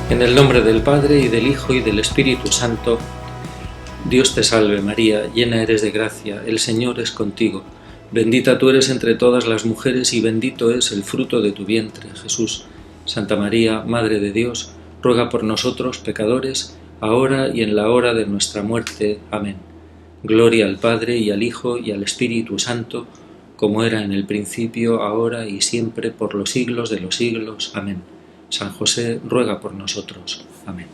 En el nombre del Padre, y del Hijo, y del Espíritu Santo. Dios te salve María, llena eres de gracia, el Señor es contigo. Bendita tú eres entre todas las mujeres, y bendito es el fruto de tu vientre, Jesús. Santa María, Madre de Dios, ruega por nosotros pecadores, ahora y en la hora de nuestra muerte. Amén. Gloria al Padre, y al Hijo, y al Espíritu Santo, como era en el principio, ahora y siempre, por los siglos de los siglos. Amén. San José, ruega por nosotros. Amén.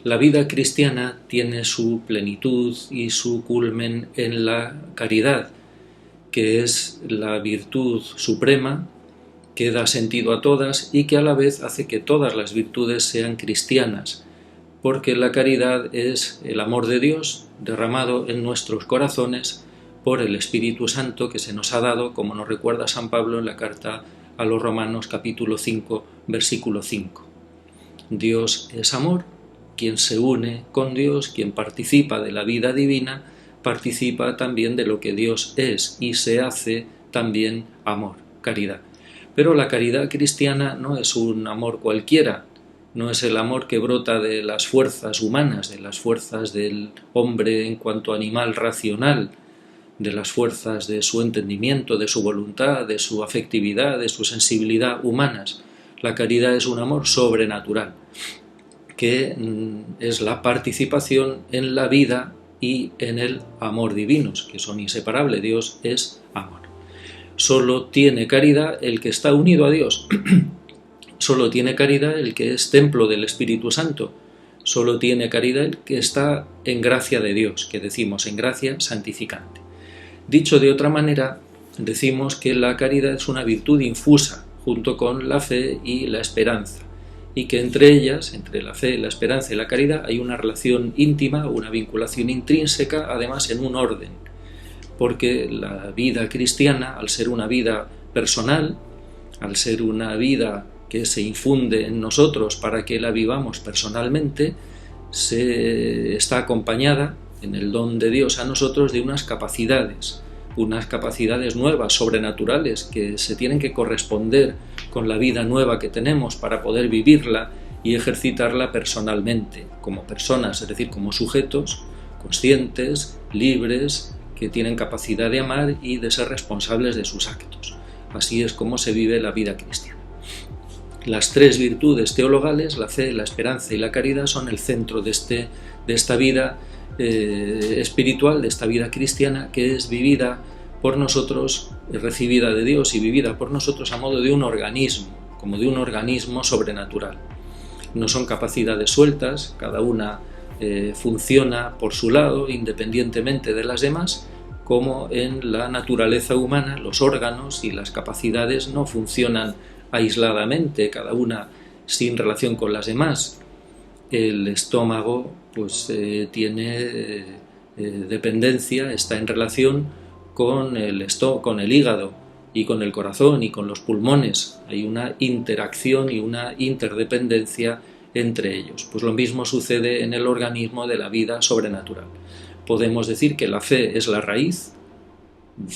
La vida cristiana tiene su plenitud y su culmen en la caridad, que es la virtud suprema que da sentido a todas y que a la vez hace que todas las virtudes sean cristianas, porque la caridad es el amor de Dios derramado en nuestros corazones por el Espíritu Santo que se nos ha dado, como nos recuerda San Pablo en la carta a los Romanos capítulo 5, versículo 5. Dios es amor. Quien se une con Dios, quien participa de la vida divina, participa también de lo que Dios es y se hace también amor, caridad. Pero la caridad cristiana no es un amor cualquiera, no es el amor que brota de las fuerzas humanas, de las fuerzas del hombre en cuanto animal racional, de las fuerzas de su entendimiento, de su voluntad, de su afectividad, de su sensibilidad humanas. La caridad es un amor sobrenatural, que es la participación en la vida y en el amor divinos, que son inseparables. Dios es amor. Solo tiene caridad el que está unido a Dios. Solo tiene caridad el que es templo del Espíritu Santo. Solo tiene caridad el que está en gracia de Dios, que decimos en gracia santificante. Dicho de otra manera, decimos que la caridad es una virtud infusa, junto con la fe y la esperanza, y que entre ellas, entre la fe, la esperanza y la caridad, hay una relación íntima, una vinculación intrínseca, además en un orden, porque la vida cristiana, al ser una vida personal, al ser una vida que se infunde en nosotros para que la vivamos personalmente, está acompañada en el don de Dios a nosotros de unas capacidades nuevas, sobrenaturales, que se tienen que corresponder con la vida nueva que tenemos para poder vivirla y ejercitarla personalmente, como personas, es decir, como sujetos conscientes, libres, que tienen capacidad de amar y de ser responsables de sus actos. Así es como se vive la vida cristiana. Las tres virtudes teologales, la fe, la esperanza y la caridad, son el centro de esta vida espiritual, de esta vida cristiana, que es vivida por nosotros, recibida de Dios y vivida por nosotros a modo de un organismo, como de un organismo sobrenatural. No son capacidades sueltas, cada una funciona por su lado, independientemente de las demás, como en la naturaleza humana, los órganos y las capacidades no funcionan aisladamente, cada una sin relación con las demás. El estómago tiene dependencia, está en relación con el hígado y con el corazón y con los pulmones. Hay una interacción y una interdependencia entre ellos. Pues lo mismo sucede en el organismo de la vida sobrenatural. Podemos decir que la fe es la raíz,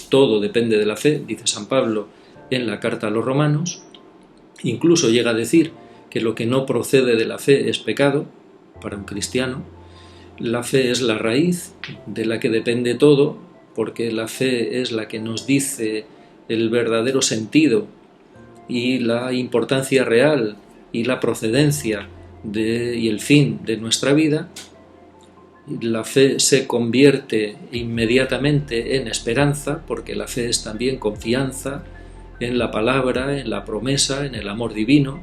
todo depende de la fe, dice San Pablo en la carta a los Romanos. Incluso llega a decir que lo que no procede de la fe es pecado para un cristiano. La fe es la raíz de la que depende todo, porque la fe es la que nos dice el verdadero sentido y la importancia real y la procedencia y el fin de nuestra vida. La fe se convierte inmediatamente en esperanza, porque la fe es también confianza en la palabra, en la promesa, en el amor divino,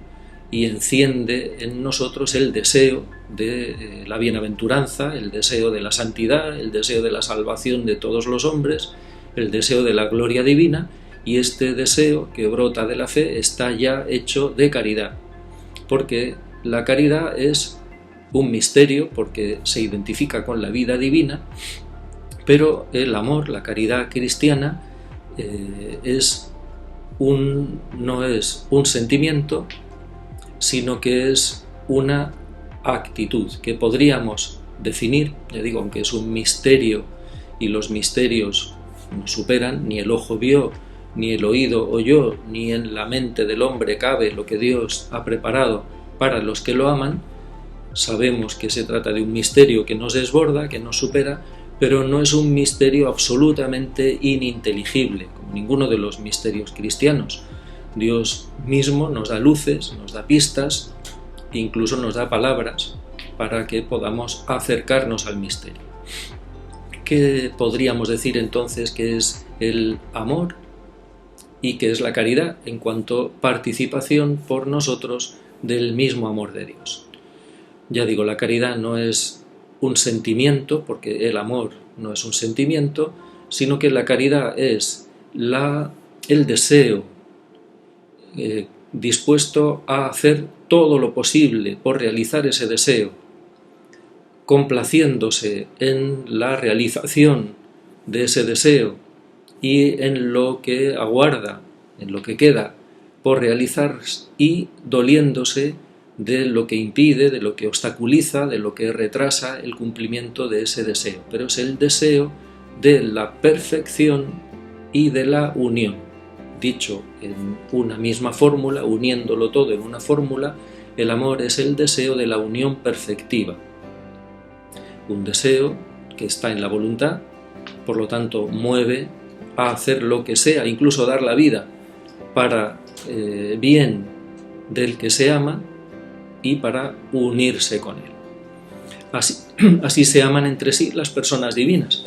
y enciende en nosotros el deseo de la bienaventuranza, el deseo de la santidad, el deseo de la salvación de todos los hombres, el deseo de la gloria divina, y este deseo que brota de la fe está ya hecho de caridad, porque la caridad es un misterio, porque se identifica con la vida divina, pero el amor, la caridad cristiana, no es un sentimiento, sino que es una actitud que podríamos definir, ya digo, aunque es un misterio y los misterios nos superan, ni el ojo vio, ni el oído oyó, ni en la mente del hombre cabe lo que Dios ha preparado para los que lo aman. Sabemos que se trata de un misterio que nos desborda, que nos supera, pero no es un misterio absolutamente ininteligible, como ninguno de los misterios cristianos. Dios mismo nos da luces, nos da pistas, incluso nos da palabras para que podamos acercarnos al misterio. ¿Qué podríamos decir entonces que es el amor y qué es la caridad en cuanto a participación por nosotros del mismo amor de Dios? Ya digo, la caridad no es un sentimiento, porque el amor no es un sentimiento, sino que la caridad es el deseo dispuesto a hacer todo lo posible por realizar ese deseo, complaciéndose en la realización de ese deseo y en lo que aguarda, en lo que queda por realizar, y doliéndose de lo que impide, de lo que obstaculiza, de lo que retrasa el cumplimiento de ese deseo. Pero es el deseo de la perfección y de la unión. Dicho en una misma fórmula, uniéndolo todo en una fórmula, el amor es el deseo de la unión perfectiva. Un deseo que está en la voluntad, por lo tanto mueve a hacer lo que sea, incluso dar la vida para bien del que se ama y para unirse con él. Así se aman entre sí las personas divinas.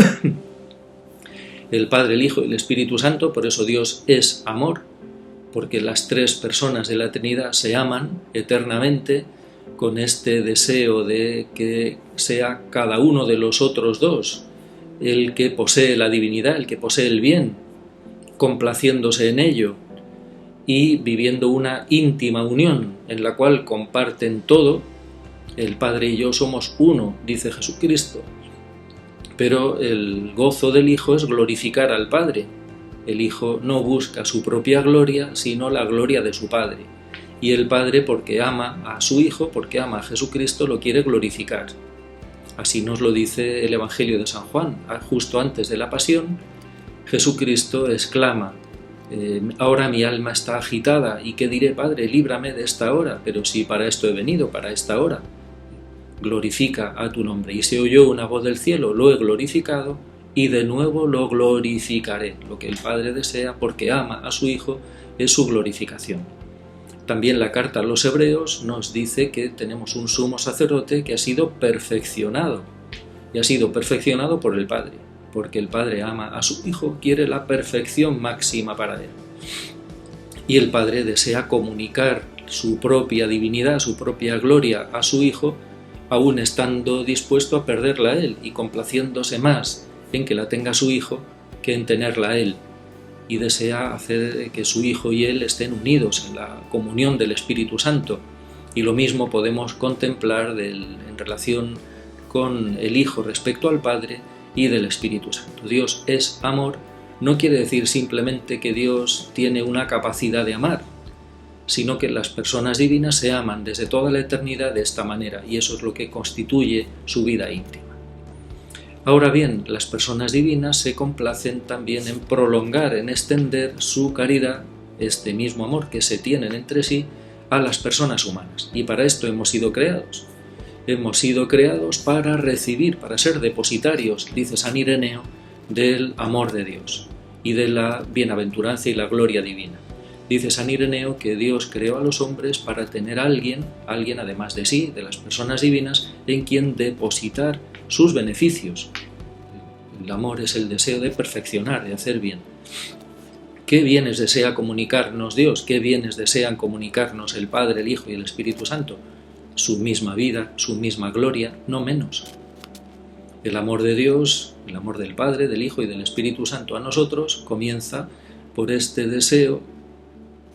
El Padre, el Hijo y el Espíritu Santo, por eso Dios es amor, porque las tres personas de la Trinidad se aman eternamente con este deseo de que sea cada uno de los otros dos el que posee la divinidad, el que posee el bien, complaciéndose en ello y viviendo una íntima unión en la cual comparten todo. El Padre y yo somos uno, dice Jesucristo, pero el gozo del Hijo es glorificar al Padre. El Hijo no busca su propia gloria, sino la gloria de su Padre. Y el Padre, porque ama a su Hijo, porque ama a Jesucristo, lo quiere glorificar. Así nos lo dice el Evangelio de San Juan. Justo antes de la Pasión, Jesucristo exclama: ahora mi alma está agitada, ¿y qué diré, Padre? Líbrame de esta hora, pero si para esto he venido, para esta hora. Glorifica a tu nombre. Y se oyó una voz del cielo: lo he glorificado y de nuevo lo glorificaré. Lo que el Padre desea, porque ama a su Hijo, es su glorificación. También la carta a los Hebreos nos dice que tenemos un sumo sacerdote que ha sido perfeccionado, y ha sido perfeccionado por el Padre, porque el Padre ama a su Hijo, quiere la perfección máxima para él. Y el Padre desea comunicar su propia divinidad, su propia gloria a su Hijo, aún estando dispuesto a perderla a él y complaciéndose más en que la tenga su Hijo que en tenerla a él. Y desea hacer que su Hijo y él estén unidos en la comunión del Espíritu Santo. Y lo mismo podemos contemplar en relación con el Hijo respecto al Padre y del Espíritu Santo. Dios es amor. No quiere decir simplemente que Dios tiene una capacidad de amar, sino que las personas divinas se aman desde toda la eternidad de esta manera, y eso es lo que constituye su vida íntima. Ahora bien, las personas divinas se complacen también en prolongar, en extender su caridad, este mismo amor que se tienen entre sí, a las personas humanas. Y para esto hemos sido creados. Hemos sido creados para recibir, para ser depositarios, dice San Ireneo, del amor de Dios y de la bienaventuranza y la gloria divina. Dice San Ireneo que Dios creó a los hombres para tener a alguien además de sí, de las personas divinas, en quien depositar sus beneficios. El amor es el deseo de perfeccionar, de hacer bien. ¿Qué bienes desea comunicarnos Dios? ¿Qué bienes desean comunicarnos el Padre, el Hijo y el Espíritu Santo? Su misma vida, su misma gloria, no menos. El amor de Dios, el amor del Padre, del Hijo y del Espíritu Santo a nosotros comienza por este deseo,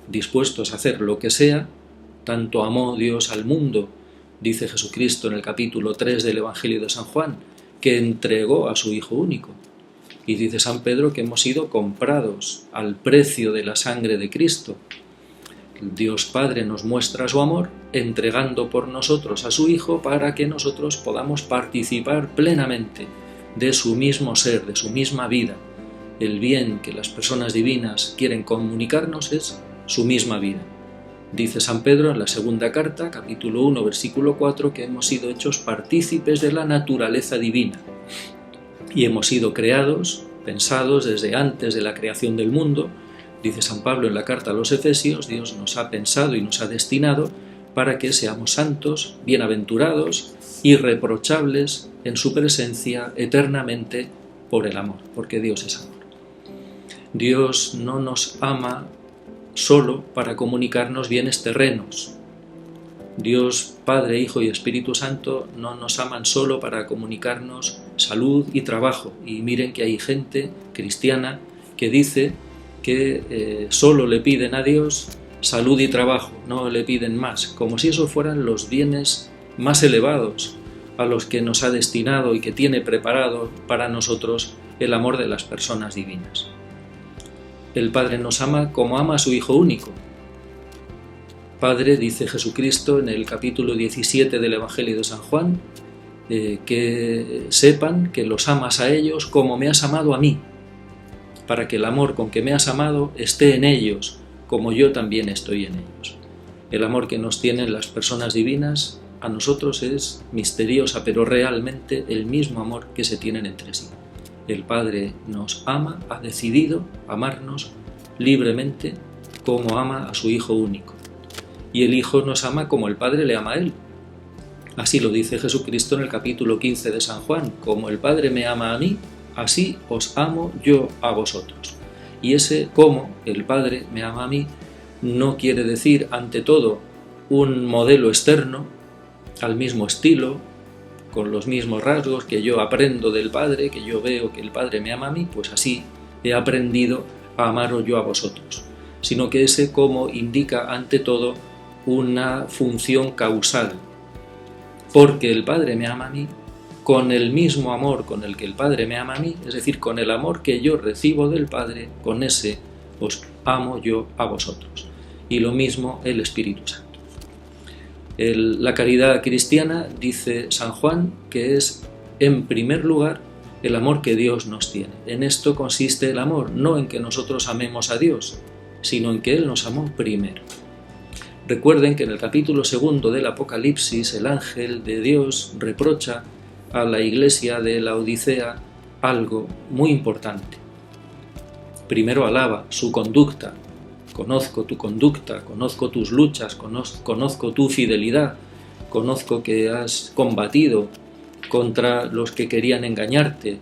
dispuestos a hacer lo que sea. Tanto amó Dios al mundo, dice Jesucristo en el capítulo 3 del Evangelio de San Juan, que entregó a su Hijo único. Y dice San Pedro que hemos sido comprados al precio de la sangre de Cristo. Dios Padre nos muestra su amor entregando por nosotros a su Hijo para que nosotros podamos participar plenamente de su mismo ser, de su misma vida, el bien que las personas divinas quieren comunicarnos es su misma vida. Dice San Pedro en la segunda carta, capítulo 1, versículo 4, que hemos sido hechos partícipes de la naturaleza divina y hemos sido creados, pensados desde antes de la creación del mundo. Dice San Pablo en la carta a los Efesios, Dios nos ha pensado y nos ha destinado para que seamos santos, bienaventurados, irreprochables en su presencia eternamente por el amor, porque Dios es amor. Dios no nos ama solo para comunicarnos bienes terrenos. Dios, Padre, Hijo y Espíritu Santo no nos aman solo para comunicarnos salud y trabajo. Y miren que hay gente cristiana que dice que solo le piden a Dios salud y trabajo, no le piden más, como si eso fueran los bienes más elevados a los que nos ha destinado y que tiene preparado para nosotros el amor de las personas divinas. El Padre nos ama como ama a su Hijo único. Padre, dice Jesucristo en el capítulo 17 del Evangelio de San Juan, que sepan que los amas a ellos como me has amado a mí, para que el amor con que me has amado esté en ellos, como yo también estoy en ellos. El amor que nos tienen las personas divinas a nosotros es misteriosa, pero realmente el mismo amor que se tienen entre sí. El Padre nos ama, ha decidido amarnos libremente como ama a su Hijo único. Y el Hijo nos ama como el Padre le ama a Él. Así lo dice Jesucristo en el capítulo 15 de San Juan: como el Padre me ama a mí, así os amo yo a vosotros. Y ese como el Padre me ama a mí no quiere decir, ante todo, un modelo externo, al mismo estilo, con los mismos rasgos que yo aprendo del Padre, que yo veo que el Padre me ama a mí, pues así he aprendido a amaros yo a vosotros, sino que ese como indica ante todo una función causal, porque el Padre me ama a mí con el mismo amor con el que el Padre me ama a mí, es decir, con el amor que yo recibo del Padre, con ese os amo yo a vosotros. Y lo mismo el Espíritu Santo. La caridad cristiana, dice San Juan, que es, en primer lugar, el amor que Dios nos tiene. En esto consiste el amor, no en que nosotros amemos a Dios, sino en que Él nos amó primero. Recuerden que en el capítulo 2 del Apocalipsis, el ángel de Dios reprocha a la iglesia de la Odisea algo muy importante. Primero alaba su conducta. Conozco tu conducta, conozco tus luchas, conozco tu fidelidad, conozco que has combatido contra los que querían engañarte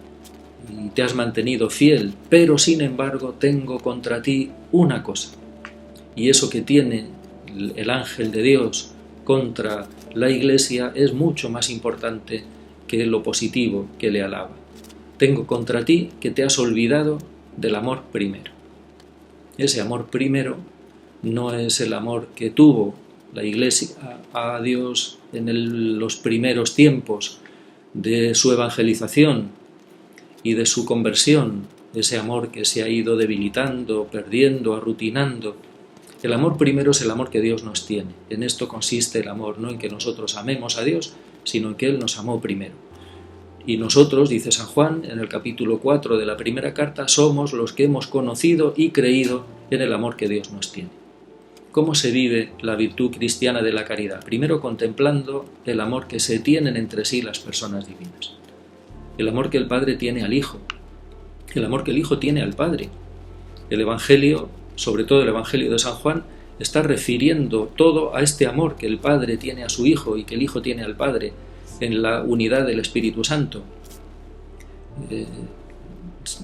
y te has mantenido fiel, pero sin embargo tengo contra ti una cosa. Y eso que tiene el ángel de Dios contra la Iglesia es mucho más importante que lo positivo que le alaba. Tengo contra ti que te has olvidado del amor primero. Ese amor primero no es el amor que tuvo la Iglesia a Dios en los primeros tiempos de su evangelización y de su conversión, ese amor que se ha ido debilitando, perdiendo, arrutinando. El amor primero es el amor que Dios nos tiene. En esto consiste el amor, no en que nosotros amemos a Dios, sino en que Él nos amó primero. Y nosotros, dice San Juan en el capítulo 4 de la primera carta, somos los que hemos conocido y creído en el amor que Dios nos tiene. ¿Cómo se vive la virtud cristiana de la caridad? Primero contemplando el amor que se tienen entre sí las personas divinas. El amor que el Padre tiene al Hijo. El amor que el Hijo tiene al Padre. El Evangelio, sobre todo el Evangelio de San Juan, está refiriendo todo a este amor que el Padre tiene a su Hijo y que el Hijo tiene al Padre, en la unidad del Espíritu Santo.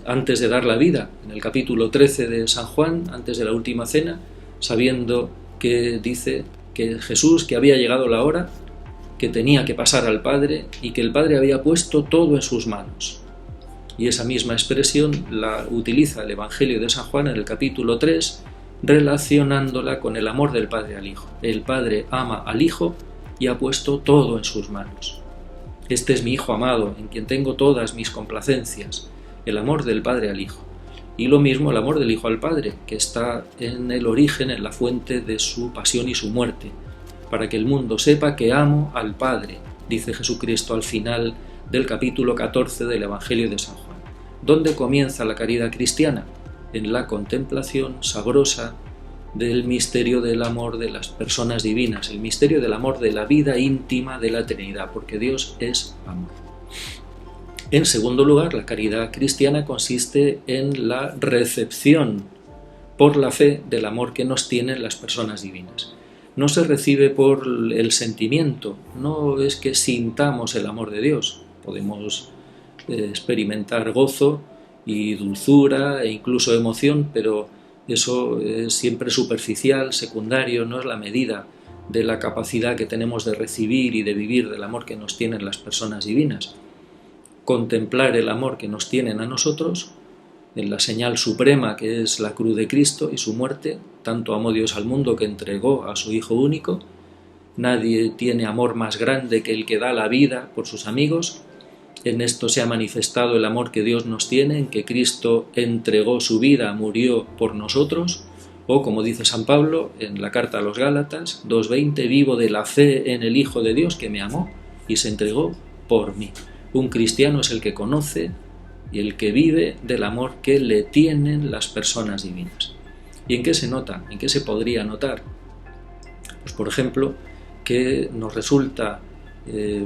Antes de dar la vida, en el capítulo 13 de San Juan, antes de la última cena, sabiendo que dice que Jesús, que había llegado la hora, que tenía que pasar al Padre y que el Padre había puesto todo en sus manos. Y esa misma expresión la utiliza el Evangelio de San Juan en el capítulo 3, relacionándola con el amor del Padre al Hijo. El Padre ama al Hijo y ha puesto todo en sus manos. Este es mi Hijo amado, en quien tengo todas mis complacencias, el amor del Padre al Hijo. Y lo mismo el amor del Hijo al Padre, que está en el origen, en la fuente de su pasión y su muerte, para que el mundo sepa que amo al Padre, dice Jesucristo al final del capítulo 14 del Evangelio de San Juan. ¿Dónde comienza la caridad cristiana? En la contemplación sabrosa del misterio del amor de las personas divinas, el misterio del amor de la vida íntima de la Trinidad, porque Dios es amor. En segundo lugar, la caridad cristiana consiste en la recepción por la fe del amor que nos tienen las personas divinas. No se recibe por el sentimiento, no es que sintamos el amor de Dios. Podemos experimentar gozo y dulzura e incluso emoción, pero eso es siempre superficial, secundario, no es la medida de la capacidad que tenemos de recibir y de vivir del amor que nos tienen las personas divinas. Contemplar el amor que nos tienen a nosotros, en la señal suprema que es la cruz de Cristo y su muerte, tanto amó Dios al mundo que entregó a su Hijo único. Nadie tiene amor más grande que el que da la vida por sus amigos. En esto se ha manifestado el amor que Dios nos tiene, en que Cristo entregó su vida, murió por nosotros, o como dice San Pablo en la carta a los Gálatas 2:20, vivo de la fe en el Hijo de Dios que me amó y se entregó por mí. Un cristiano es el que conoce y el que vive del amor que le tienen las personas divinas. ¿Y en qué se nota? ¿En qué se podría notar? Pues por ejemplo, que nos resulta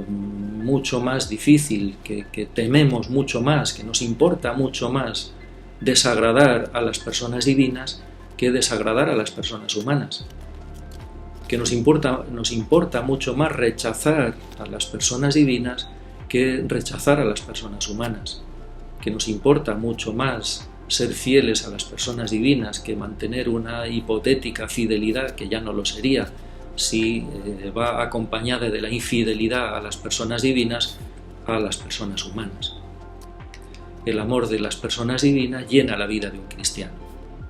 mucho más difícil, que tememos mucho más, que nos importa mucho más desagradar a las personas divinas que desagradar a las personas humanas. Que nos importa mucho más rechazar a las personas divinas que rechazar a las personas humanas. Que nos importa mucho más ser fieles a las personas divinas que mantener una hipotética fidelidad que ya no lo sería si va acompañada de la infidelidad a las personas divinas a las personas humanas. El amor de las personas divinas llena la vida de un cristiano,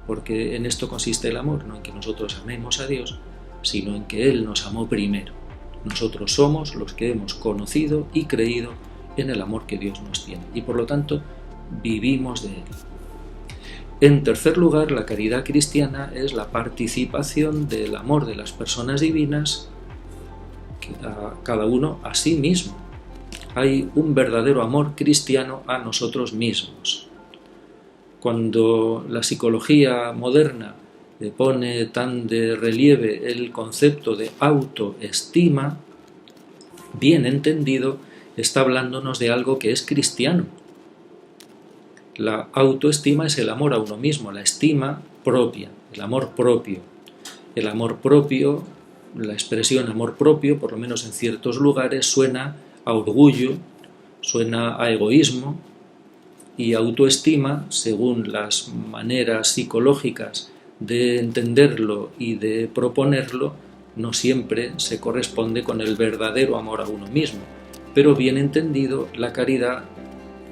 porque en esto consiste el amor, no en que nosotros amemos a Dios, sino en que Él nos amó primero. Nosotros somos los que hemos conocido y creído en el amor que Dios nos tiene, y por lo tanto vivimos de Él. En tercer lugar, la caridad cristiana es la participación del amor de las personas divinas a cada uno a sí mismo. Hay un verdadero amor cristiano a nosotros mismos. Cuando la psicología moderna pone tan de relieve el concepto de autoestima, bien entendido, está hablándonos de algo que es cristiano. La autoestima es el amor a uno mismo, la estima propia, el amor propio. El amor propio, la expresión amor propio, por lo menos en ciertos lugares, suena a orgullo, suena a egoísmo, y autoestima, según las maneras psicológicas de entenderlo y de proponerlo, no siempre se corresponde con el verdadero amor a uno mismo. Pero bien entendido, la caridad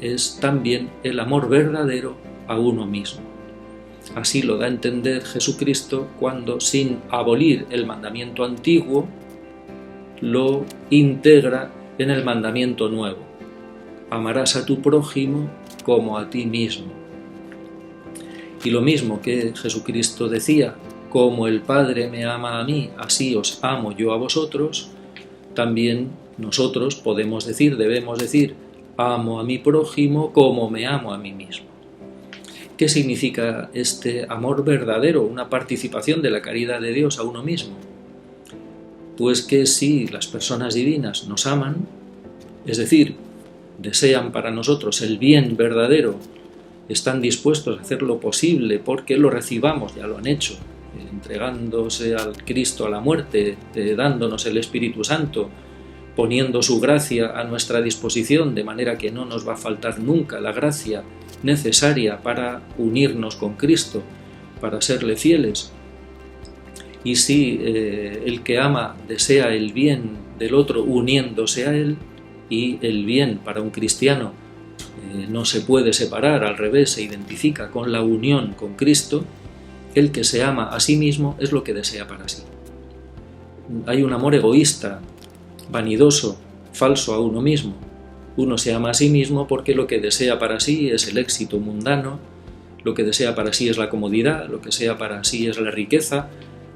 es también el amor verdadero a uno mismo. Así lo da a entender Jesucristo cuando, sin abolir el mandamiento antiguo, lo integra en el mandamiento nuevo. Amarás a tu prójimo como a ti mismo. Y lo mismo que Jesucristo decía, como el Padre me ama a mí, así os amo yo a vosotros, también nosotros podemos decir, debemos decir, amo a mi prójimo como me amo a mí mismo. ¿Qué significa este amor verdadero, una participación de la caridad de Dios a uno mismo? Pues que si las personas divinas nos aman, es decir, desean para nosotros el bien verdadero, están dispuestos a hacer lo posible porque lo recibamos, ya lo han hecho, entregándose al Cristo a la muerte, dándonos el Espíritu Santo, poniendo su gracia a nuestra disposición, de manera que no nos va a faltar nunca la gracia necesaria para unirnos con Cristo, para serle fieles. Y si el que ama desea el bien del otro uniéndose a él, y el bien para un cristiano no se puede separar, al revés, se identifica con la unión con Cristo, el que se ama a sí mismo es lo que desea para sí. Hay un amor egoísta, vanidoso, falso a uno mismo. Uno se ama a sí mismo porque lo que desea para sí es el éxito mundano, lo que desea para sí es la comodidad, lo que desea para sí es la riqueza,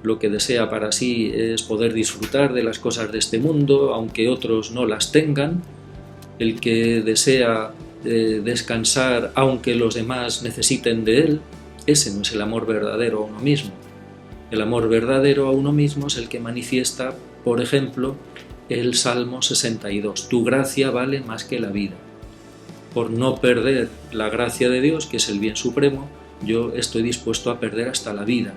lo que desea para sí es poder disfrutar de las cosas de este mundo, aunque otros no las tengan. El que desea descansar aunque los demás necesiten de él, ese no es el amor verdadero a uno mismo. El amor verdadero a uno mismo es el que manifiesta, por ejemplo, el Salmo 62. Tu gracia vale más que la vida. Por no perder la gracia de Dios, que es el bien supremo, yo estoy dispuesto a perder hasta la vida.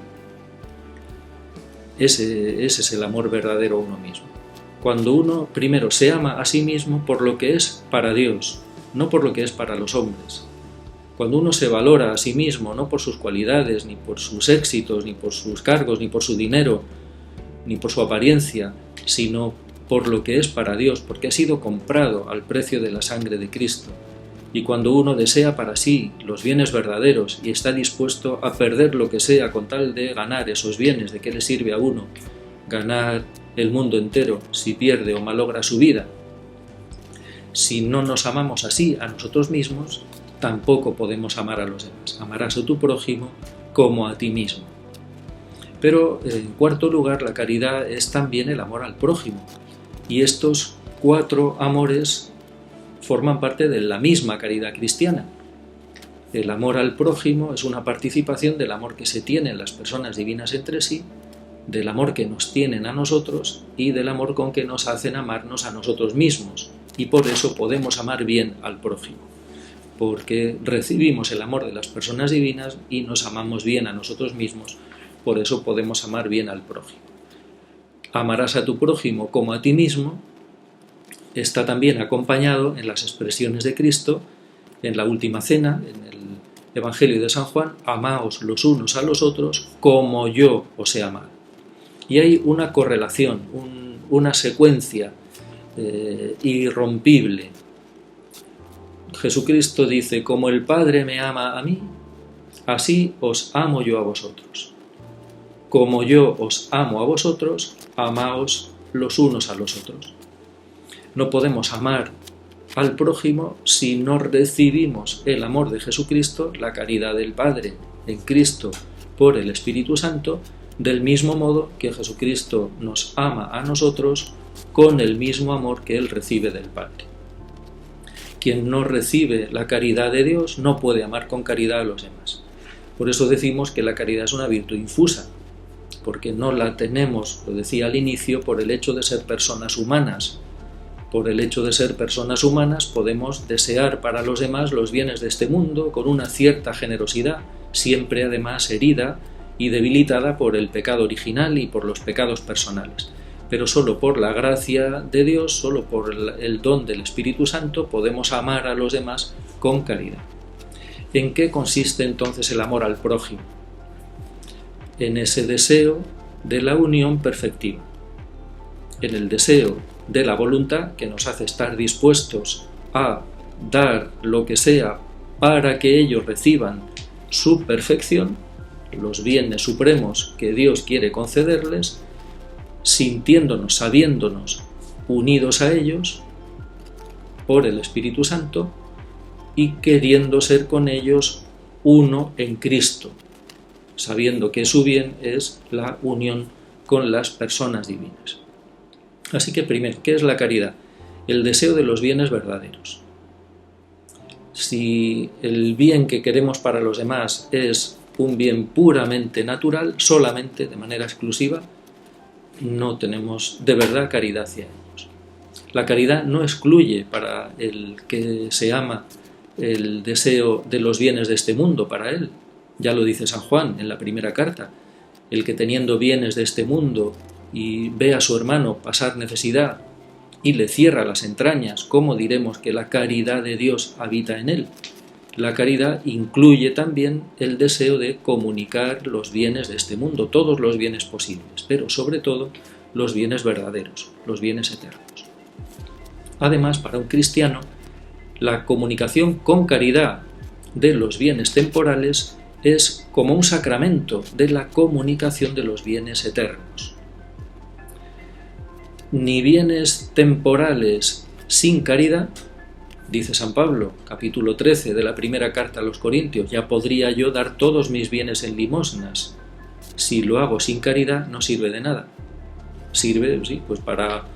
Ese es el amor verdadero a uno mismo. Cuando uno primero se ama a sí mismo por lo que es para Dios, no por lo que es para los hombres. Cuando uno se valora a sí mismo, no por sus cualidades, ni por sus éxitos, ni por sus cargos, ni por su dinero, ni por su apariencia, sino por lo que es para Dios, porque ha sido comprado al precio de la sangre de Cristo. Y cuando uno desea para sí los bienes verdaderos y está dispuesto a perder lo que sea con tal de ganar esos bienes, ¿de qué le sirve a uno ganar el mundo entero si pierde o malogra su vida? Si no nos amamos así a nosotros mismos, tampoco podemos amar a los demás. Amarás a tu prójimo como a ti mismo. Pero, en cuarto lugar, la caridad es también el amor al prójimo. Y estos 4 amores forman parte de la misma caridad cristiana. El amor al prójimo es una participación del amor que se tiene en las personas divinas entre sí, del amor que nos tienen a nosotros y del amor con que nos hacen amarnos a nosotros mismos. Y por eso podemos amar bien al prójimo, porque recibimos el amor de las personas divinas y nos amamos bien a nosotros mismos, por eso podemos amar bien al prójimo. Amarás a tu prójimo como a ti mismo está también acompañado en las expresiones de Cristo en la última cena, en el Evangelio de San Juan: amaos los unos a los otros como yo os he amado. Y hay una correlación, una secuencia irrompible. Jesucristo dice: como el Padre me ama a mí, así os amo yo a vosotros. Como yo os amo a vosotros, amaos los unos a los otros. No podemos amar al prójimo si no recibimos el amor de Jesucristo, la caridad del Padre en Cristo por el Espíritu Santo, del mismo modo que Jesucristo nos ama a nosotros con el mismo amor que Él recibe del Padre. Quien no recibe la caridad de Dios no puede amar con caridad a los demás. Por eso decimos que la caridad es una virtud infusa, porque no la tenemos, lo decía al inicio, por el hecho de ser personas humanas. Por el hecho de ser personas humanas podemos desear para los demás los bienes de este mundo con una cierta generosidad, siempre además herida y debilitada por el pecado original y por los pecados personales. Pero solo por la gracia de Dios, solo por el don del Espíritu Santo, podemos amar a los demás con caridad. ¿En qué consiste entonces el amor al prójimo? En ese deseo de la unión perfectiva, en el deseo de la voluntad que nos hace estar dispuestos a dar lo que sea para que ellos reciban su perfección, los bienes supremos que Dios quiere concederles, sintiéndonos, sabiéndonos unidos a ellos por el Espíritu Santo y queriendo ser con ellos uno en Cristo, sabiendo que su bien es la unión con las personas divinas. Así que primero, ¿qué es la caridad? El deseo de los bienes verdaderos. Si el bien que queremos para los demás es un bien puramente natural, solamente, de manera exclusiva, no tenemos de verdad caridad hacia ellos. La caridad no excluye para el que se ama el deseo de los bienes de este mundo para él. Ya lo dice San Juan en la primera carta. El que teniendo bienes de este mundo y ve a su hermano pasar necesidad y le cierra las entrañas, ¿cómo diremos que la caridad de Dios habita en él? La caridad incluye también el deseo de comunicar los bienes de este mundo, todos los bienes posibles, pero sobre todo los bienes verdaderos, los bienes eternos. Además, para un cristiano, la comunicación con caridad de los bienes temporales es como un sacramento de la comunicación de los bienes eternos. Ni bienes temporales sin caridad, dice San Pablo, capítulo 13 de la primera carta a los Corintios: ya podría yo dar todos mis bienes en limosnas. Si lo hago sin caridad, no sirve de nada. Sirve, sí, pues para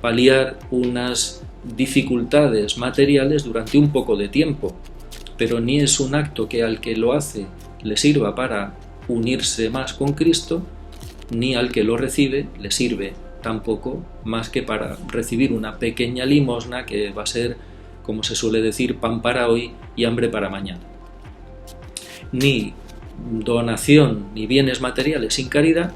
paliar unas dificultades materiales durante un poco de tiempo, pero ni es un acto que al que lo hace le sirva para unirse más con Cristo, ni al que lo recibe le sirve tampoco más que para recibir una pequeña limosna que va a ser, como se suele decir, pan para hoy y hambre para mañana. Ni donación ni bienes materiales sin caridad,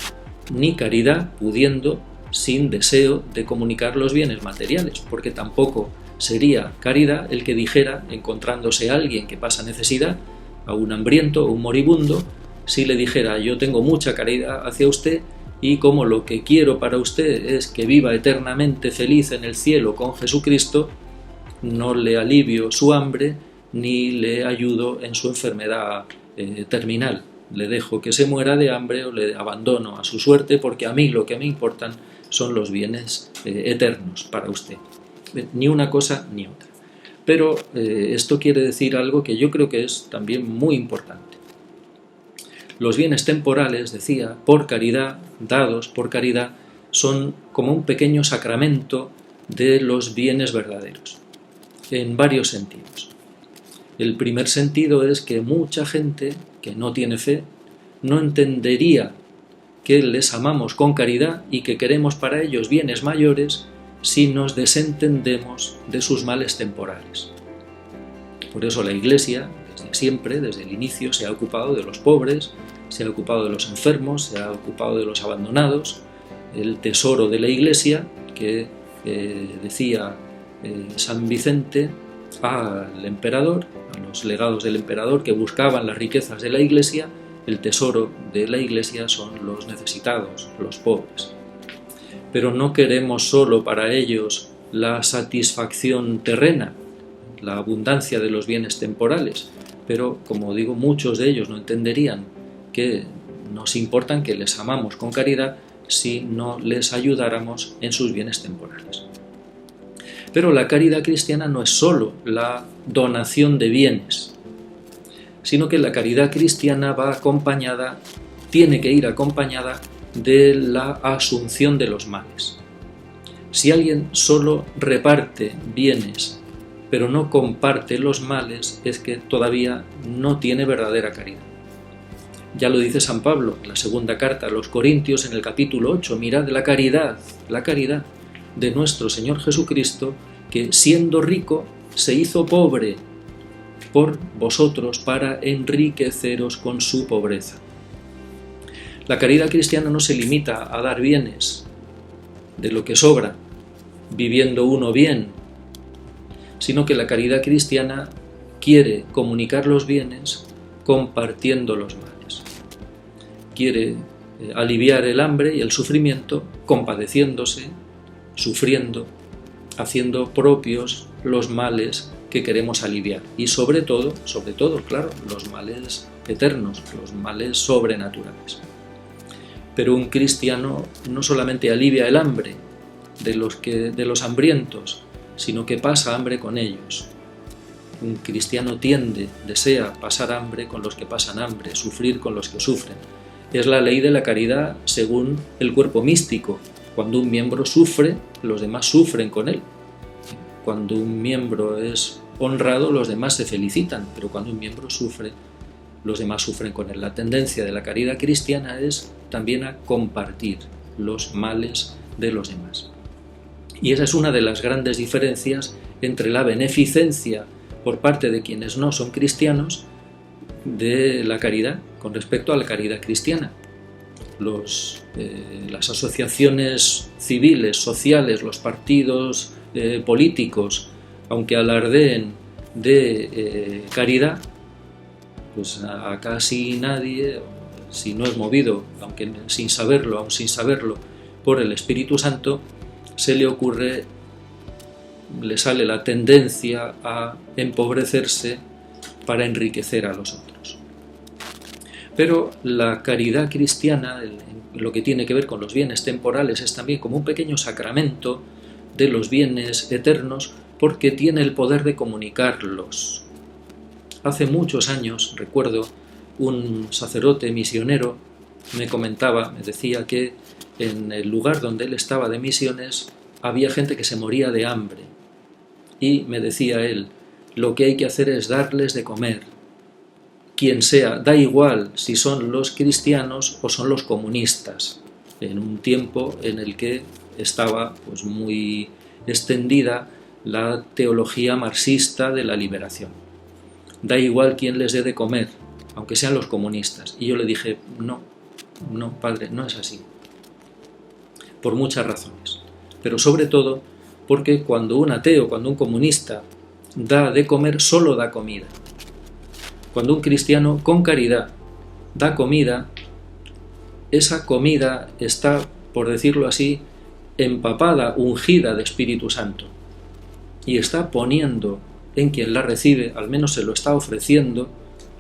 ni caridad pudiendo sin deseo de comunicar los bienes materiales, porque tampoco sería caridad el que dijera, encontrándose a alguien que pasa necesidad, a un hambriento o un moribundo, si le dijera: yo tengo mucha caridad hacia usted y como lo que quiero para usted es que viva eternamente feliz en el cielo con Jesucristo, no le alivio su hambre ni le ayudo en su enfermedad terminal. Le dejo que se muera de hambre o le abandono a su suerte, porque a mí lo que me importan son los bienes eternos para usted. Ni una cosa ni otra. Pero esto quiere decir algo que yo creo que es también muy importante. Los bienes temporales, decía, por caridad, dados por caridad, son como un pequeño sacramento de los bienes verdaderos, en varios sentidos. El primer sentido es que mucha gente que no tiene fe no entendería que les amamos con caridad y que queremos para ellos bienes mayores si nos desentendemos de sus males temporales. Por eso la Iglesia, desde siempre, desde el inicio, se ha ocupado de los pobres, se ha ocupado de los enfermos, se ha ocupado de los abandonados. El tesoro de la Iglesia, que decía San Vicente al emperador, a los legados del emperador que buscaban las riquezas de la Iglesia, el tesoro de la Iglesia son los necesitados, los pobres. Pero no queremos solo para ellos la satisfacción terrena, la abundancia de los bienes temporales, pero, como digo, muchos de ellos no entenderían que nos importan, que les amamos con caridad, si no les ayudáramos en sus bienes temporales. Pero la caridad cristiana no es solo la donación de bienes, sino que la caridad cristiana va acompañada, tiene que ir acompañada de la asunción de los males. Si alguien solo reparte bienes, pero no comparte los males, es que todavía no tiene verdadera caridad. Ya lo dice San Pablo en la segunda carta a los Corintios, en el capítulo 8, mirad la caridad de nuestro Señor Jesucristo, que siendo rico se hizo pobre por vosotros para enriqueceros con su pobreza. La caridad cristiana no se limita a dar bienes de lo que sobra, viviendo uno bien, sino que la caridad cristiana quiere comunicar los bienes compartiendo los males. Quiere aliviar el hambre y el sufrimiento compadeciéndose, sufriendo, haciendo propios los males que queremos aliviar. Y sobre todo, claro, los males eternos, los males sobrenaturales. Pero un cristiano no solamente alivia el hambre de los hambrientos, sino que pasa hambre con ellos. Un cristiano desea pasar hambre con los que pasan hambre, sufrir con los que sufren. Es la ley de la caridad según el cuerpo místico. Cuando un miembro sufre, los demás sufren con él. Cuando un miembro es honrado, los demás se felicitan, pero cuando un miembro sufre, los demás sufren con él. La tendencia de la caridad cristiana es también a compartir los males de los demás. Y esa es una de las grandes diferencias entre la beneficencia por parte de quienes no son cristianos de la caridad con respecto a la caridad cristiana. Las asociaciones civiles, sociales, los partidos políticos, aunque alardeen de caridad, pues a casi nadie, si no es movido, aunque aún sin saberlo, por el Espíritu Santo, se le ocurre, le sale la tendencia a empobrecerse para enriquecer a los otros. Pero la caridad cristiana, lo que tiene que ver con los bienes temporales, es también como un pequeño sacramento de los bienes eternos, porque tiene el poder de comunicarlos. Hace muchos años, recuerdo, un sacerdote misionero me decía que en el lugar donde él estaba de misiones había gente que se moría de hambre. Y me decía él, lo que hay que hacer es darles de comer. Quien sea, da igual si son los cristianos o son los comunistas, en un tiempo en el que estaba pues muy extendida la teología marxista de la liberación. Da igual quién les dé de comer, aunque sean los comunistas. Y yo le dije, no, padre, no es así. Por muchas razones. Pero sobre todo porque cuando un ateo, cuando un comunista da de comer, solo da comida. Cuando un cristiano con caridad da comida, esa comida está, por decirlo así, empapada, ungida de Espíritu Santo. Y está poniendo en quien la recibe, al menos se lo está ofreciendo,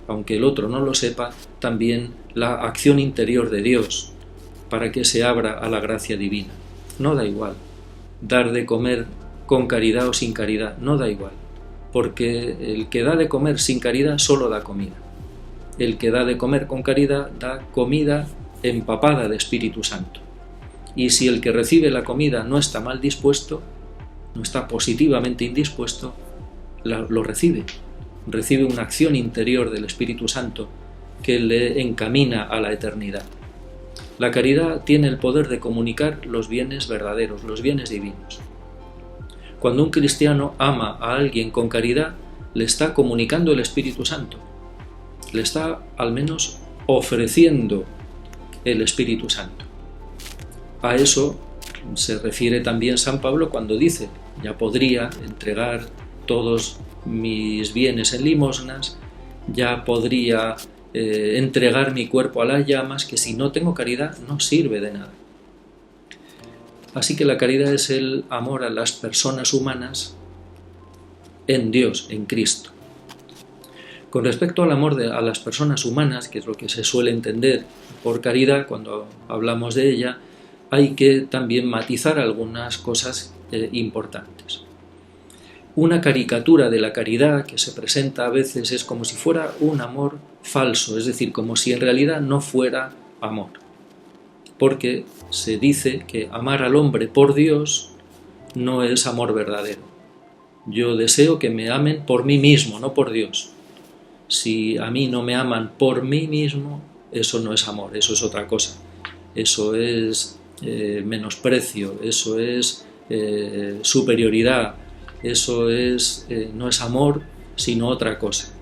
aunque el otro no lo sepa, también la acción interior de Dios, para que se abra a la gracia divina. No da igual dar de comer con caridad o sin caridad, no da igual, porque el que da de comer sin caridad solo da comida. El que da de comer con caridad da comida empapada de Espíritu Santo. Y si el que recibe la comida no está mal dispuesto, no está positivamente indispuesto, lo recibe una acción interior del Espíritu Santo que le encamina a la eternidad. La caridad tiene el poder de comunicar los bienes verdaderos, los bienes divinos. Cuando un cristiano ama a alguien con caridad, le está comunicando el Espíritu Santo, le está al menos ofreciendo el Espíritu Santo. A eso se refiere también San Pablo cuando dice, ya podría entregar todos mis bienes en limosnas, ya podría entregar mi cuerpo a las llamas, que si no tengo caridad no sirve de nada. Así que la caridad es el amor a las personas humanas en Dios, en Cristo. Con respecto al amor a las personas humanas, que es lo que se suele entender por caridad cuando hablamos de ella, hay que también matizar algunas cosas importantes. Una caricatura de la caridad que se presenta a veces es como si fuera un amor falso, es decir, como si en realidad no fuera amor. Porque se dice que amar al hombre por Dios no es amor verdadero. Yo deseo que me amen por mí mismo, no por Dios. Si a mí no me aman por mí mismo, eso no es amor, eso es otra cosa. Eso es menosprecio, eso es superioridad, eso no es amor, sino otra cosa.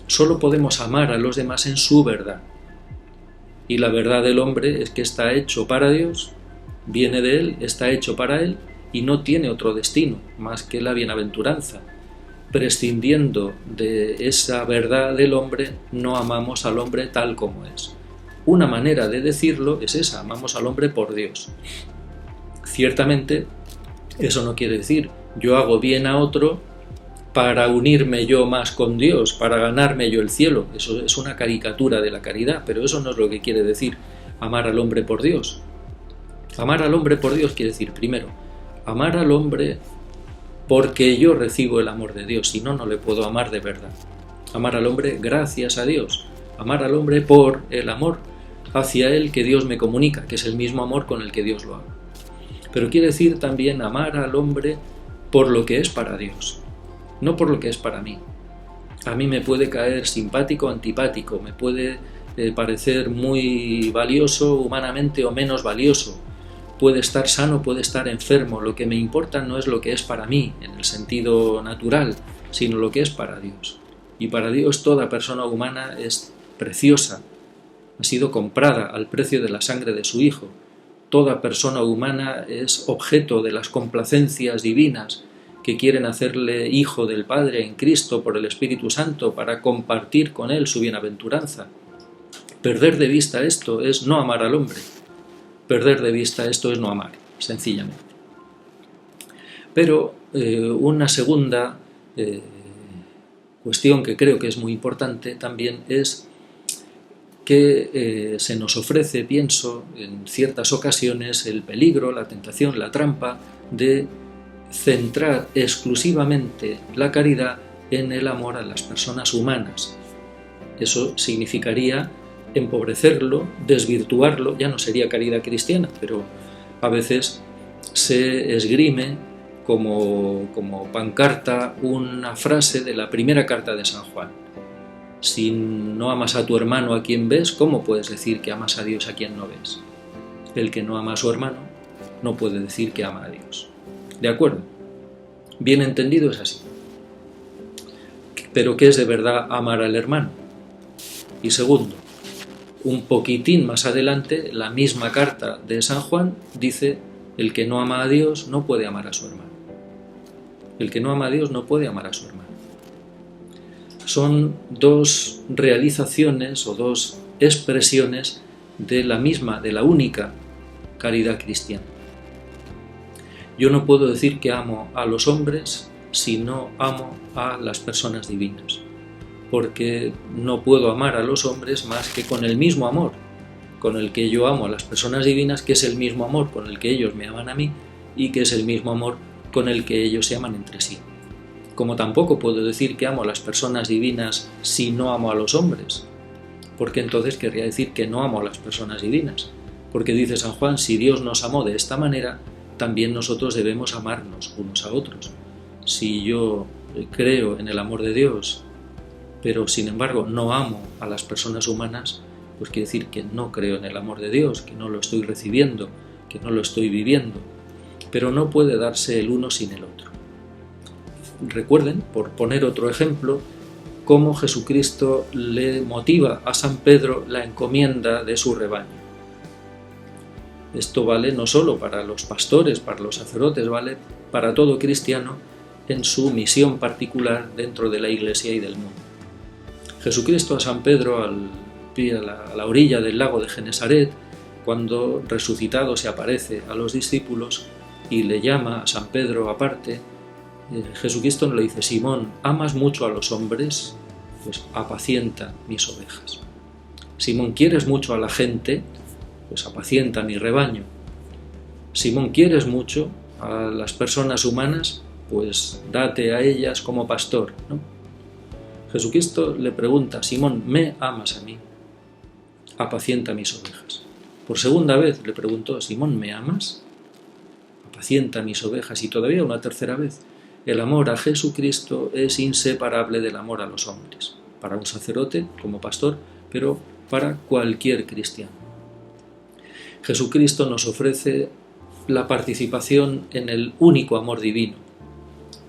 Solo podemos amar a los demás en su verdad. Y la verdad del hombre es que está hecho para Dios, viene de Él, está hecho para Él y no tiene otro destino más que la bienaventuranza. Prescindiendo de esa verdad del hombre, no amamos al hombre tal como es. Una manera de decirlo es esa, amamos al hombre por Dios. Ciertamente, eso no quiere decir yo hago bien a otro para unirme yo más con Dios, para ganarme yo el cielo. Eso es una caricatura de la caridad, pero eso no es lo que quiere decir amar al hombre por Dios. Amar al hombre por Dios quiere decir, primero, amar al hombre porque yo recibo el amor de Dios, si no, no le puedo amar de verdad. Amar al hombre gracias a Dios. Amar al hombre por el amor hacia Él que Dios me comunica, que es el mismo amor con el que Dios lo ama. Pero quiere decir también amar al hombre por lo que es para Dios, no por lo que es para mí. A mí me puede caer simpático o antipático, me puede parecer muy valioso humanamente o menos valioso, puede estar sano, puede estar enfermo. Lo que me importa no es lo que es para mí, en el sentido natural, sino lo que es para Dios. Y para Dios toda persona humana es preciosa, ha sido comprada al precio de la sangre de su Hijo. Toda persona humana es objeto de las complacencias divinas que quieren hacerle hijo del Padre en Cristo por el Espíritu Santo para compartir con Él su bienaventuranza. Perder de vista esto es no amar al hombre. Perder de vista esto es no amar, sencillamente. Pero una segunda cuestión que creo que es muy importante también es que se nos ofrece, pienso, en ciertas ocasiones el peligro, la tentación, la trampa de centrar exclusivamente la caridad en el amor a las personas humanas. Eso significaría empobrecerlo, desvirtuarlo, ya no sería caridad cristiana, pero a veces se esgrime como pancarta una frase de la primera carta de San Juan. Si no amas a tu hermano a quien ves, ¿cómo puedes decir que amas a Dios a quien no ves? El que no ama a su hermano no puede decir que ama a Dios. ¿De acuerdo? Bien entendido es así. Pero ¿qué es de verdad amar al hermano? Y segundo, un poquitín más adelante, la misma carta de San Juan dice: el que no ama a Dios no puede amar a su hermano. El que no ama a Dios no puede amar a su hermano. Son dos realizaciones o dos expresiones de la única caridad cristiana. Yo no puedo decir que amo a los hombres si no amo a las personas divinas, porque no puedo amar a los hombres más que con el mismo amor con el que yo amo a las personas divinas, que es el mismo amor con el que ellos me aman a mí y que es el mismo amor con el que ellos se aman entre sí. Como tampoco puedo decir que amo a las personas divinas si no amo a los hombres, porque entonces querría decir que no amo a las personas divinas, porque dice San Juan: si Dios nos amó de esta manera, también nosotros debemos amarnos unos a otros. Si yo creo en el amor de Dios, pero sin embargo no amo a las personas humanas, pues quiere decir que no creo en el amor de Dios, que no lo estoy recibiendo, que no lo estoy viviendo. Pero no puede darse el uno sin el otro. Recuerden, por poner otro ejemplo, cómo Jesucristo le motiva a San Pedro la encomienda de su rebaño. Esto vale no solo para los pastores, para los sacerdotes, vale para todo cristiano en su misión particular dentro de la Iglesia y del mundo. Jesucristo a San Pedro, a la orilla del lago de Genesaret, cuando resucitado se aparece a los discípulos y le llama a San Pedro aparte, Jesucristo le dice: Simón, ¿amas mucho a los hombres? Pues apacienta mis ovejas. Simón, ¿quieres mucho a la gente? Pues apacienta mi rebaño. Simón, ¿quieres mucho a las personas humanas? Pues date a ellas como pastor, ¿no? Jesucristo le pregunta: Simón, ¿me amas a mí? Apacienta mis ovejas. Por segunda vez le preguntó: Simón, ¿me amas? Apacienta mis ovejas. Y todavía una tercera vez: el amor a Jesucristo es inseparable del amor a los hombres, para un sacerdote como pastor, pero para cualquier cristiano. Jesucristo nos ofrece la participación en el único amor divino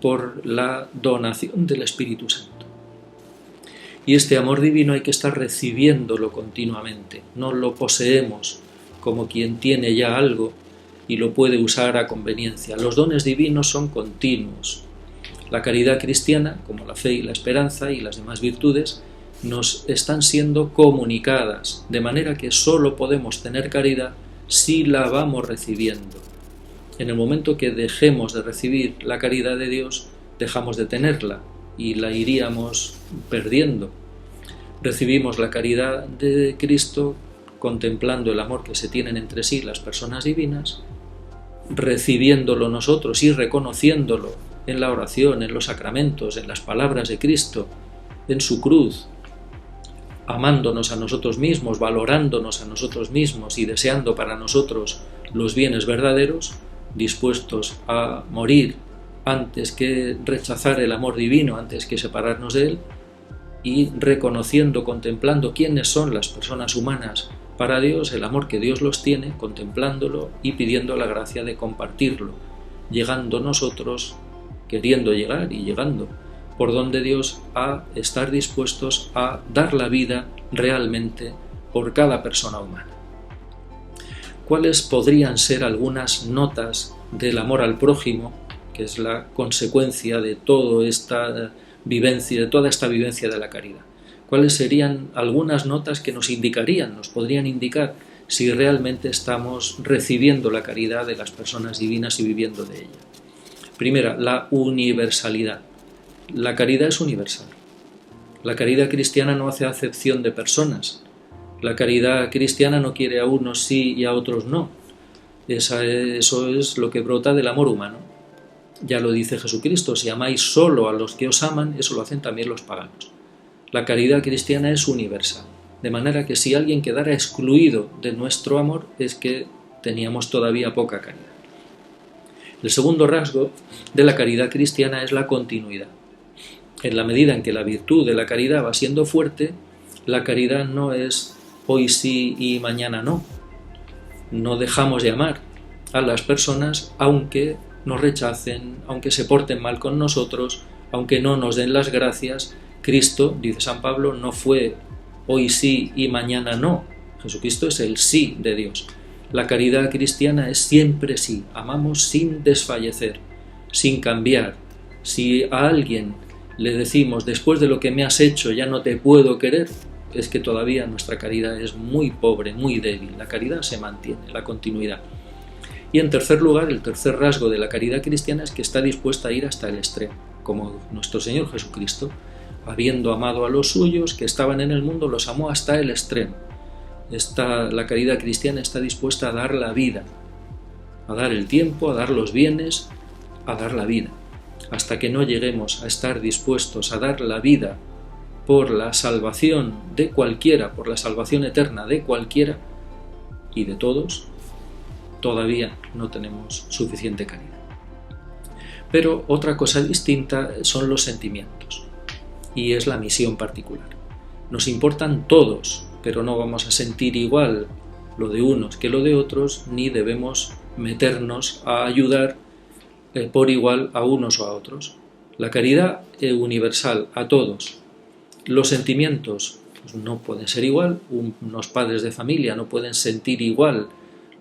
por la donación del Espíritu Santo. Y este amor divino hay que estar recibiéndolo continuamente. No lo poseemos como quien tiene ya algo y lo puede usar a conveniencia. Los dones divinos son continuos. La caridad cristiana, como la fe y la esperanza y las demás virtudes, nos están siendo comunicadas, de manera que solo podemos tener caridad si la vamos recibiendo. En el momento que dejemos de recibir la caridad de Dios, dejamos de tenerla y la iríamos perdiendo. Recibimos la caridad de Cristo contemplando el amor que se tienen entre sí las personas divinas, recibiéndolo nosotros y reconociéndolo en la oración, en los sacramentos, en las palabras de Cristo, en su cruz, amándonos a nosotros mismos, valorándonos a nosotros mismos y deseando para nosotros los bienes verdaderos, dispuestos a morir antes que rechazar el amor divino, antes que separarnos de él, y reconociendo, contemplando quiénes son las personas humanas para Dios, el amor que Dios los tiene, contemplándolo y pidiendo la gracia de compartirlo, llegando nosotros, queriendo llegar y llegando por donde Dios, a estar dispuestos a dar la vida realmente por cada persona humana. ¿Cuáles podrían ser algunas notas del amor al prójimo, que es la consecuencia de toda esta vivencia de la caridad? ¿Cuáles serían algunas notas que nos podrían indicar si realmente estamos recibiendo la caridad de las personas divinas y viviendo de ella? Primera, la universalidad. La caridad es universal. La caridad cristiana no hace acepción de personas. La caridad cristiana no quiere a unos sí y a otros no. Eso es lo que brota del amor humano. Ya lo dice Jesucristo: si amáis solo a los que os aman, eso lo hacen también los paganos. La caridad cristiana es universal, de manera que si alguien quedara excluido de nuestro amor es que teníamos todavía poca caridad. El segundo rasgo de la caridad cristiana es la continuidad. En la medida en que la virtud de la caridad va siendo fuerte, la caridad no es hoy sí y mañana no. No dejamos de amar a las personas aunque nos rechacen, aunque se porten mal con nosotros, aunque no nos den las gracias. Cristo, dice San Pablo, no fue hoy sí y mañana no. Jesucristo es el sí de Dios. La caridad cristiana es siempre sí. Amamos sin desfallecer, sin cambiar. Si a alguien le decimos, después de lo que me has hecho ya no te puedo querer, es que todavía nuestra caridad es muy pobre, muy débil. La caridad se mantiene, la continuidad. Y en tercer lugar, el tercer rasgo de la caridad cristiana es que está dispuesta a ir hasta el extremo, como nuestro Señor Jesucristo, habiendo amado a los suyos que estaban en el mundo, los amó hasta el extremo. La caridad cristiana está dispuesta a dar la vida, a dar el tiempo, a dar los bienes, a dar la vida. Hasta que no lleguemos a estar dispuestos a dar la vida por la salvación de cualquiera, por la salvación eterna de cualquiera y de todos, todavía no tenemos suficiente caridad. Pero otra cosa distinta son los sentimientos, y es la misión particular. Nos importan todos, pero no vamos a sentir igual lo de unos que lo de otros, ni debemos meternos a ayudar por igual a unos o a otros. La caridad es universal a todos. Los sentimientos pues no pueden ser igual. Unos padres de familia no pueden sentir igual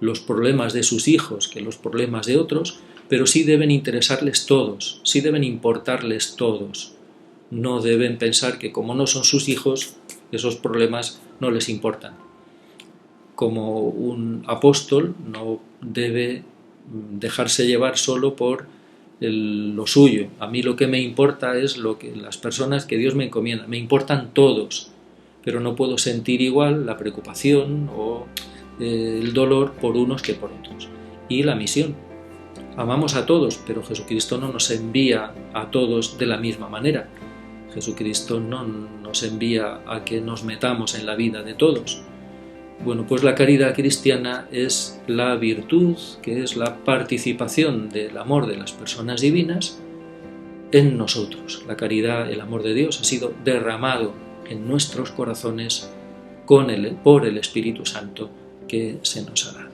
los problemas de sus hijos que los problemas de otros, pero sí deben interesarles todos, sí deben importarles todos. No deben pensar que como no son sus hijos, esos problemas no les importan. Como un apóstol no debe dejarse llevar solo por lo suyo. A mí lo que me importa es las personas que Dios me encomienda. Me importan todos, pero no puedo sentir igual la preocupación o el dolor por unos que por otros. Y la misión. Amamos a todos, pero Jesucristo no nos envía a todos de la misma manera. Jesucristo no nos envía a que nos metamos en la vida de todos. Bueno, pues la caridad cristiana es la virtud, que es la participación del amor de las personas divinas en nosotros. La caridad, el amor de Dios, ha sido derramado en nuestros corazones por el Espíritu Santo que se nos ha dado.